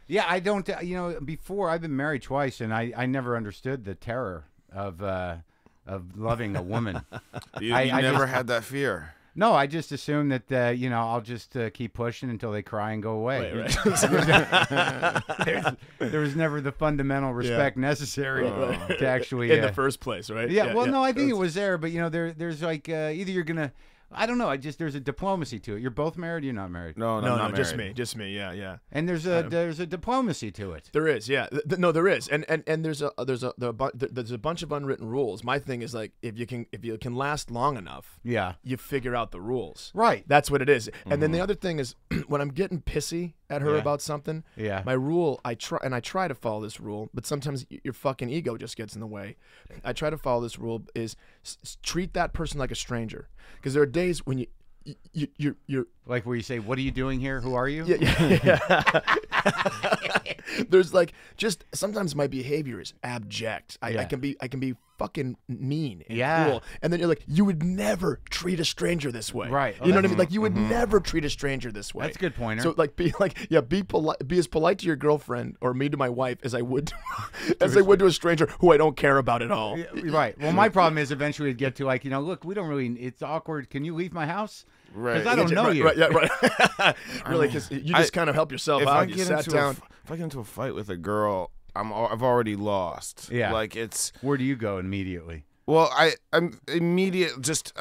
Yeah, I don't. Before I've been married twice, and I never understood the terror of loving a woman. You I never just had that fear. No, I just assume that I'll just keep pushing until they cry and go away. Right. There was never the fundamental respect necessary to actually in the first place, right? Yeah. Well, no, I think it was there, but there's like either you're gonna. I don't know. There's a diplomacy to it. You're both married. You're not married. No, no, just me. Yeah. And there's a diplomacy to it. There is, yeah. No, there is, and there's a bunch of unwritten rules. My thing is like if you can last long enough, you figure out the rules. Right. That's what it is. And then the other thing is when I'm getting pissy at her about something, my rule, I try to follow this rule, but sometimes your fucking ego just gets in the way. I try to follow this rule is treat that person like a stranger, because there are days when you're like where you say, "What are you doing here? Who are you?" Yeah. There's like just sometimes my behavior is abject. I can be fucking mean and cruel, and then you're like, you would never treat a stranger this way, right? You know what I mean? Like you would never treat a stranger this way. That's a good pointer. So like be polite, be as polite to your girlfriend or me to my wife as I would to a stranger who I don't care about at all. Right. Well, my problem is eventually it'd get to like, look, we don't really. It's awkward. Can you leave my house? Right. Because I don't know you. Right. Yeah. Right. Really, because you just kind of help yourself out. You sat down. If I get into a fight with a girl, I've already lost. Yeah. Like it's. Where do you go immediately? Well, I'm immediate, just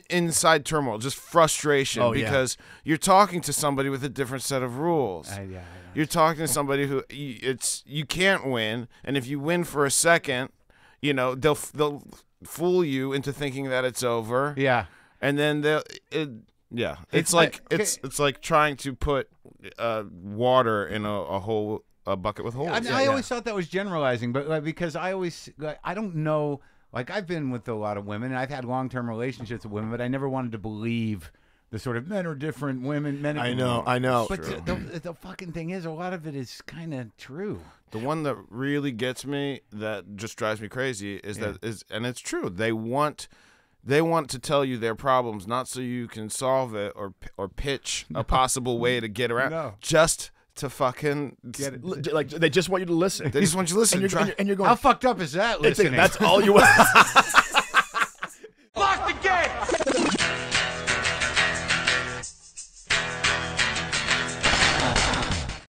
inside turmoil, just frustration, because you're talking to somebody with a different set of rules. You're talking to somebody who you can't win, and if you win for a second, they'll fool you into thinking that it's over. Yeah, and then it's like trying to put water in a bucket with holes. I always thought that was generalizing, but because I don't know. Like, I've been with a lot of women, and I've had long-term relationships with women, but I never wanted to believe the sort of men are different, men. I know. But the fucking thing is, a lot of it is kind of true. The one that really gets me, that just drives me crazy, and it's true. They want to tell you their problems, not so you can solve it or pitch a possible way to get around. Just to fucking get it. Like they just want you to listen. They just want you to listen. And you're going, how fucked up is that? Listening. That's all you want.